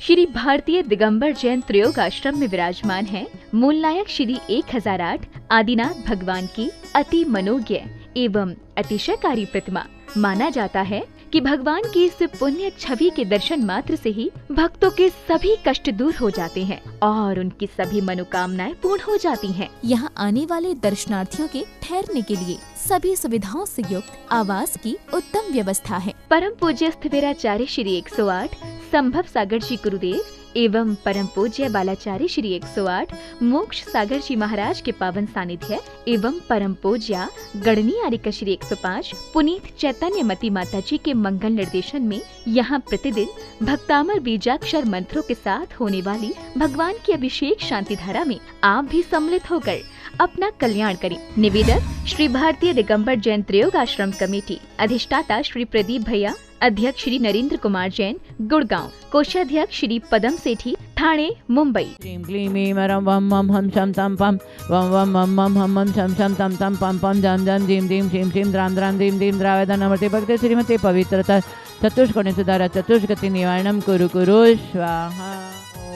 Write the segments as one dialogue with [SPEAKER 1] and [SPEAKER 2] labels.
[SPEAKER 1] श्री भारतीय दिगंबर जैन त्रयोग आश्रम में विराजमान है मूल नायक श्री 1008 आदिनाथ भगवान की अति मनोज्ञ एवं अतिशयकारी प्रतिमा। माना जाता है कि भगवान की इस पुण्य छवि के दर्शन मात्र से ही भक्तों के सभी कष्ट दूर हो जाते हैं और उनकी सभी मनोकामनाएं पूर्ण हो जाती हैं।
[SPEAKER 2] यहाँ आने वाले दर्शनार्थियों के ठहरने के लिए सभी सुविधाओं से युक्त आवास की उत्तम व्यवस्था है।
[SPEAKER 1] परम पूज्य स्थिविराचार्य श्री 108 संभव सागर जी गुरुदेव एवं परम पूज्य बालाचार्य श्री 108 मोक्ष सागर जी महाराज के पावन सानिध्य एवं परम पूज्य गणनी आर्यका श्री 105 पुनीत चैतन्य मती माता जी के मंगल निर्देशन में यहाँ प्रतिदिन भक्तामर बीजाक्षर मंत्रों के साथ होने वाली भगवान की अभिषेक शांति धारा में आप भी सम्मिलित होकर अपना कल्याण करें। निवेदक श्री भारतीय दिगंबर जैन त्रयोग आश्रम कमेटी, अधिष्ठाता श्री प्रदीप भैया, अध्यक्ष श्री नरेंद्र कुमार जैन गुड़गांव, कोषाध्यक्ष श्री पदम सेठी ठाणे मुंबई।
[SPEAKER 3] क्लीं क्लीं ऐं मरं वं मं हम शम तम पम वं वं मं मं हम मं शम शम तम तम पम पम जम जम जीम दीम शीम शीम द्राम द्राम दीम दीम द्रावदा नमते भक्ते श्रीमते पवित्रता चतुष्कोणे सुधारा चतुष्गति निवारणं कुरु कुरु स्वाहा।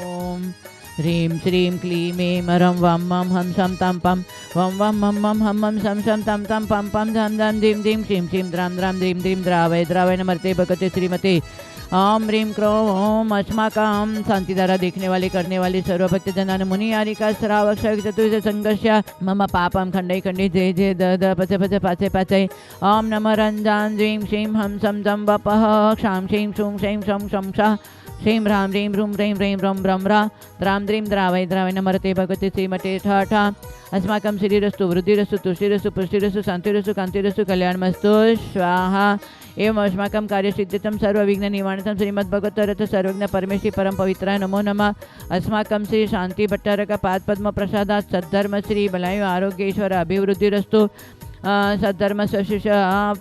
[SPEAKER 3] ओम ह्रीं श्रीं क्लीं ऐं मरं वं मं हम शम तम पम वं वं मं मं हम मं शम शम तम तम पम पम जम जम जीम दीम शीम शीम द्राम द्राम दीम दीम द्रावय द्रावय नमते भगवते श्रीमते। ओम ह्रीं क्रों ओम अस्माकं शांतिधारा देखने वाले करने वाले सर्व भक्त जनान मुनि आरिका श्रावक चतुर्थ संघर्ष मम पापम खंडे खंडे जय जय द द पच पच पाचे पाचे। ओम नमः रंजान ज्वीं क्षीं हम सम जम वपः क्षां क्षीं शूं क्षीं शं शं श श्रीं ह्रां ह्रीं ह्रूं ह्रीं ह्रीं ह्रं ह्रं ह्रा द्रां द्रीं द्रावय द्रावय नमरते भगवते श्रीमते ठ ठ। अस्माकं श्रीरस्तु वृद्धिरस्तु तुष्टिरस्तु पुष्टिरस्तु शांतिरस्तु कांतिरस्तु कल्याणमस्तु स्वाहा। एवं अस्माकं कार्यसिद्धितं सर्वविघ्न निवारणं श्रीमद्भगवतरथ सर्वज्ञ परमेश्वरी परम पवित्राय नमो नमः। अस्माकं श्री शांति भट्टारक पाद पद्म प्रसादात् सद्धर्म श्री बलायु आरोग्य ईश्वर अभिवृद्धिरस्तु सद्धर्म शिष्य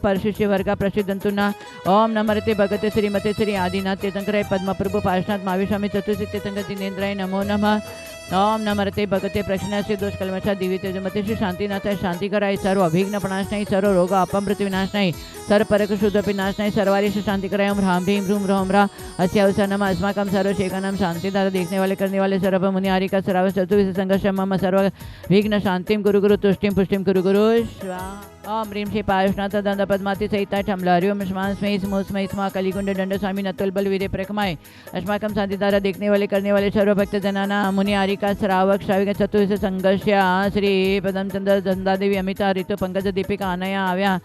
[SPEAKER 3] परशिष्य वर्ग प्रसिद्धंतु न। ओम नमरते भगवते श्रीमते श्री आदिनाथ तीर्थंकराय पद्मप्रभु पार्श्वनाथ महावीर चतुर्थ तीर्थंकर जिनेन्द्राय नमो नमः। ओम नमरते भगवते प्रश्नास्य दोष कलमशा दिव्य तेजमते श्री शांतिनाथाय शांतिकराय सर्व अभिघ्न प्रणाशनाय सर्व रोग अपमृत्यु विनाशनाय सर्व परक शुद्ध विनाशनाय सर्वारिष शांतिकराय। ओम ह्रां ह्रीं ह्रूं ह्रौं ह्रा अस्य अवसर नम अस्माकं सर्व शेखनम शांतिधारा देखने वाले करने वाले सर्व मुनि आरिका सर्व चतुर्विध संघर्ष मम सर्व विघ्न शांतिम गुरु गुरु तुष्टिम पुष्टिम गुरु गुरु स्वाहा। ओम ह्रीं श्री पायुष्नाथ दंड पद्माति सहिता ठमला हरिओम स्मान स्मय स्मो स्मय स्मा कलिकुंड दंड स्वामी नतुल बल वीर्य प्रकमाय। अस्माकं शांतिधारा देखने वाले करने वाले सर्व भक्त जनाना मुनि आरिका श्रावक श्राविक चतुर्थ संघर्ष श्री पदम चंद्र दंदादेवी अमिता ऋतु पंकज दीपिका अनया आव्या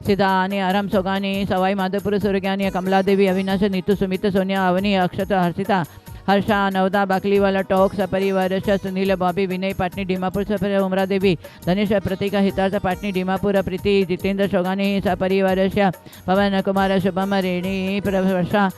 [SPEAKER 3] सिद्धा आणि आराम सोगानी सवाई माधवपुर सुरज्ञानी कमलादेवी अविनाश नीतू सुमित सोनिया अवनी अक्षत हर्षिता हर्षा नवदा बाकलीवाला टोक सपरिवार सुनील बॉबी विनय पाटनी डीमापुर सपर उमरा देवी धनेश प्रतीका हितार्थ पाटनी डीमापुर प्रीति जितेंद्र शोगानी सपरिवार पवन कुमार शुभम रेणी प्रवर्षा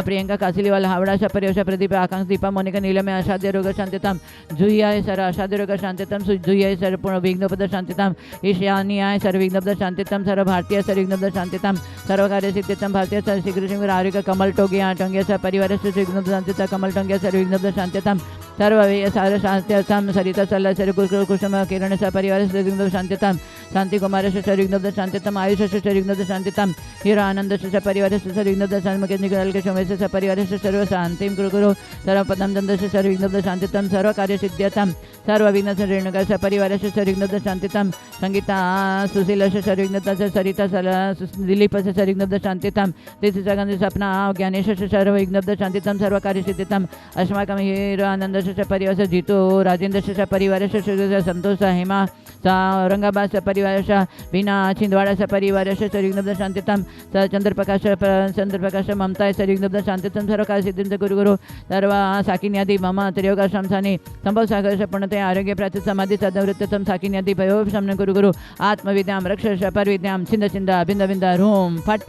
[SPEAKER 3] प्रियंका कासिलीवाला हावड़ा सपरिवश प्रदीप आकांक्ष दीपा मोनिका नीलम असाध्य रोग शांतितम जुहियाय सर असाध्य रोग शांतितम जुहियाय सर पूर्ण विघ्नोपद शांतितम ईशान्याय सर विघ्नोपद शांतितम सर्व भारतीय सर विघ्नोपद शांतितम सर्व कार्य सिद्धितम भारतीय सर शीघ्र शीघ्र आरोग्य कमल टोगिया टोंगिया सपरिवार विघ्नोपद शांतिता कमल टोंगिया सर विघ्नोपद शांतितम सर्व सार शांत्यतम सरिता सल सर कुसुम किरण सपरिवार विघ्नोपद शांतितम शांति कुमार सर विघ्नोपद शांतितम आयुष सर विघ्नोपद शांतितम हीरा आनंद सपरिवार सर विघ्नोपद शांति निकल के सोमेश सपरिवार सर्व शांतिम गुरु गुरु सर्व पदम दंड सर विघ्नोपद शांतितम सर्व कार्य सिद्ध्यतम सर्व विघ्न रेणुका सपरिवार सर विघ्नोपद शांतितम संगीता सुशील सर विघ्नोपद सरिता दिलीप सर विघ्नोपद शांतितम तीर्थगंध सपना ज्ञानेश सर्व विघ्नोपद शांतितम सर्व कार्य सिद्धितम अस्माकं हीरो आनंद सपरिवार जीतो राजेंद्र सपरिवार संतोष हेमा औरंगाबाद सपरिवार वीणा छिंदवाड़ा सपरिवार सर विघ्नोपद शांतितम चंद्रप्रकाश ममता सर विघ्नोपद शांतितम सर्व कार्य सिद्धिंच गुरु गुरु सर्व साकिन्यादि मम त्रियोगाश्रम सानी संभव सागर पूर्णतया आरोग्य प्राप्ति समाधि सदवृत्तम साकिन्यादि भयोपशमन गुरु गुरु आत्मविद्यां रक्ष परविद्यां छिंद छिंद बिंद बिंद रूम फट।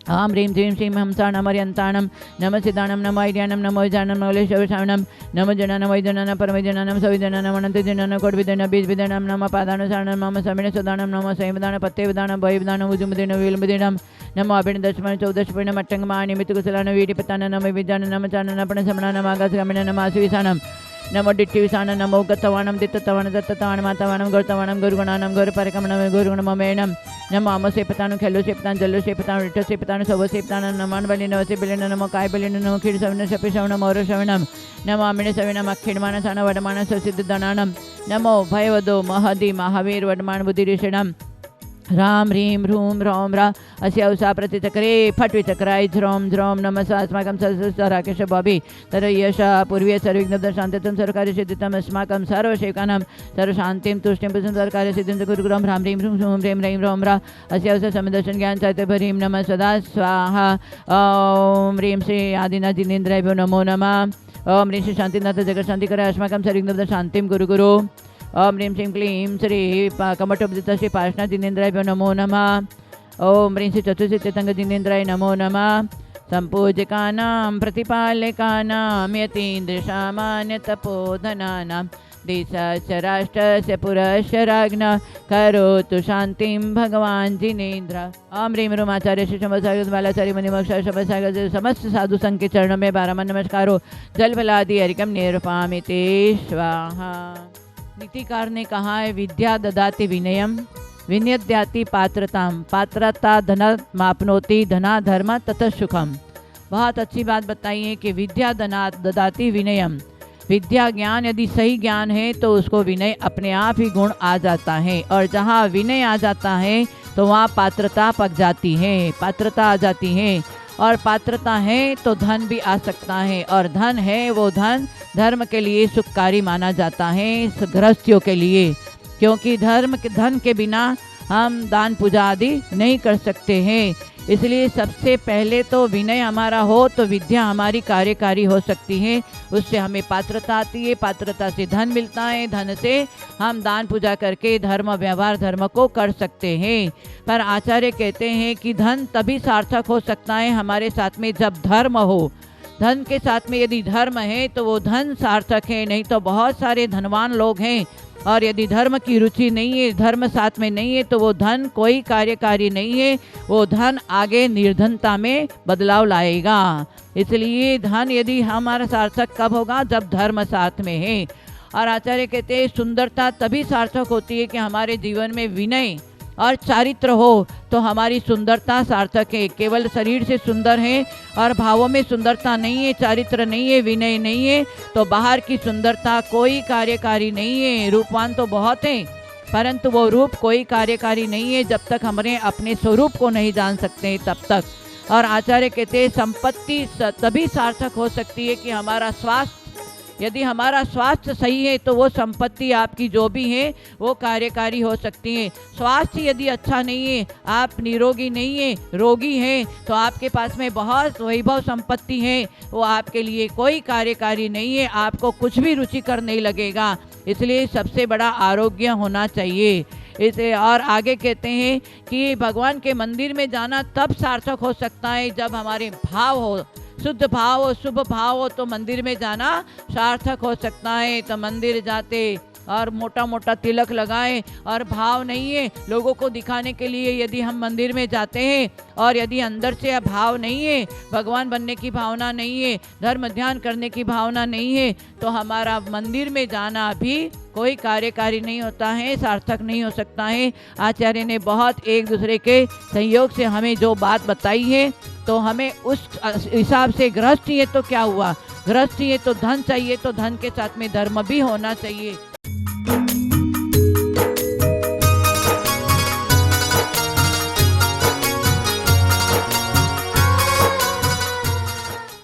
[SPEAKER 3] ओम ह्रीं श्रीं श्रीं हंसा नमर्यंताणं नम सिद्धाणं नम ऐर्याणं नमो जानम नवलेश्वरशावणं नम जनानं वैजनानं परमजनानं सविजनानं अनंतजनानं कोटविदनं बीजविदनं नम पादानुसारणं मम समिण सुदानं नम संविधानं पत्यविधानं भयविधानं उजुमदिनं विलंबदिनं नमो अभिनदशमन चौदशपर्ण मट्टंगमा निमित्त कुशलानं वीडिपतानं नम विद्यानं नम चाननं पण समणानं आगासगमनं नम आसुविसानं नमो डिट्टिविसाण नमो गतवाणम दित्तवाण दत्तवाण मातावाणम गौरतवाणम गुरुगुणानम गौरपरकमणम गुरुगुणममेणम नमो अमो सेपतानु खेलो सेपतान जल्लो सेपतान रिट्टो सेपतान सोवो सेपतान नमन बलि नवसे बिलिन नमो काय बलिन नमो खीर सविन शपि शवण मौर शवणम नमो अमिण सविनम अक्षिणमान सन वडमान ससिद्ध दनानम नमो भयवदो महदि महावीर वडमान बुद्धिऋषिणम राम ह्रीं ह्रूं ह्रौं रा अस्यौसा प्रतिचक्रे फट् विचक्राय ध्रौं ध्रौं नमः अस्माकं सहस्रराकेश भाभि तरयश पूर्वीय सर्विघ्न शांतितं सर्वकार्यसिद्धितम् अस्माकं सर्वसेवकानां सर्वशान्तिं तुष्टिं पुष्टिं सर्वकार्यसिद्धिं च गुरुगुरुं ह्रां ह्रीं ह्रूं ह्रूं ह्रीं ह्रीं ह्रौं रा अस्यौसा समदर्शन ज्ञान चारित्र्यभरीं नमः सदा स्वाहा ॐ ह्रीं श्री आदिनाथ जिनेन्द्राभ्यो नमो नमः ॐ ह्रीं श्री शान्तिनाथ जगत्शान्तिकर अस्माकं सर्वविघ्न शान्तिं गुरुगुरु ओम ह्रीं श्रीं क्लीं श्री कमठोपदित श्री पार्श्वनाथ जिनेन्द्राय नमो नमः ओम ह्रीं श्री चतुर्सिद्धतंग जिनेन्द्राय नमो नमः संपूजकानां प्रतिपालकानां यतीन्द्रसामान्य तपोधनानां देशस्य राष्ट्रस्य पुरस्य राज्ञा करोतु शान्तिं भगवान् जिनेन्द्र। ओम ह्रीं ह्रूं आचार्य श्री शंभुसागर बालाचार्य मुनिमोक्ष शंभुसागर समस्त साधु संघ के चरणों में बारहमान नमस्कारो जल फलादि हरिकम निरूपामि ते स्वाहा। नीतिकार ने कहा है विद्या ददाति विनयम विनयद्याति पात्रताम पात्रता धन मापनोति धना धर्म ततः सुखम। बहुत अच्छी बात बताई है कि विद्या धना ददाति विनयम, विद्या ज्ञान यदि सही ज्ञान है तो उसको विनय अपने आप ही गुण आ जाता है और जहाँ विनय आ जाता है तो वहाँ पात्रता पक जाती है, पात्रता आ जाती है और पात्रता है तो धन भी आ सकता है और धन है वो धन धर्म के लिए सुखकारी माना जाता है गृहस्थियों के लिए, क्योंकि धन के बिना हम दान पूजा आदि नहीं कर सकते हैं। इसलिए सबसे पहले तो विनय हमारा हो तो विद्या हमारी कार्यकारी हो सकती है, उससे हमें पात्रता आती है, पात्रता से धन मिलता है, धन से हम दान पूजा करके धर्म व्यवहार धर्म को कर सकते हैं। पर आचार्य कहते हैं कि धन तभी सार्थक हो सकता है हमारे साथ में जब धर्म हो। धन के साथ में यदि धर्म है तो वो धन सार्थक है, नहीं तो बहुत सारे धनवान लोग हैं और यदि धर्म की रुचि नहीं है, धर्म साथ में नहीं है तो वो धन कोई कार्यकारी नहीं है, वो धन आगे निर्धनता में बदलाव लाएगा। इसलिए धन यदि हमारा सार्थक कब होगा जब धर्म साथ में है। और आचार्य कहते हैं सुंदरता तभी सार्थक होती है कि हमारे जीवन में विनय और चारित्र हो तो हमारी सुंदरता सार्थक है। केवल शरीर से सुंदर है और भावों में सुंदरता नहीं है, चारित्र नहीं है, विनय नहीं है तो बाहर की सुंदरता कोई कार्यकारी नहीं है। रूपवान तो बहुत हैं परंतु वो रूप कोई कार्यकारी नहीं है जब तक हमने अपने स्वरूप को नहीं जान सकते तब तक। और आचार्य कहते हैं संपत्ति तभी सार्थक हो सकती है कि हमारा स्वास्थ्य, यदि हमारा स्वास्थ्य सही है तो वो संपत्ति आपकी जो भी है वो कार्यकारी हो सकती है। स्वास्थ्य यदि अच्छा नहीं है, आप निरोगी नहीं है, रोगी हैं, तो आपके पास में बहुत वैभव संपत्ति है वो आपके लिए कोई कार्यकारी नहीं है, आपको कुछ भी रुचिकर नहीं लगेगा। इसलिए सबसे बड़ा आरोग्य होना चाहिए। इसे और आगे कहते हैं कि भगवान के मंदिर में जाना तब सार्थक हो सकता है जब हमारे भाव हो, शुद्ध भाव हो, शुभ भाव हो तो मंदिर में जाना सार्थक हो सकता है। तो मंदिर जाते और मोटा मोटा तिलक लगाएं और भाव नहीं है लोगों को दिखाने के लिए यदि हम मंदिर में जाते हैं और यदि अंदर से भाव नहीं है, भगवान बनने की भावना नहीं है, धर्म ध्यान करने की भावना नहीं है तो हमारा मंदिर में जाना भी कोई कार्यकारी नहीं होता है, सार्थक नहीं हो सकता है। आचार्य ने बहुत एक दूसरे के सहयोग से हमें जो बात बताई है तो हमें उस हिसाब से गृहस्थी है तो क्या हुआ, गृहस्थी है तो धन चाहिए तो धन के साथ में धर्म भी होना चाहिए।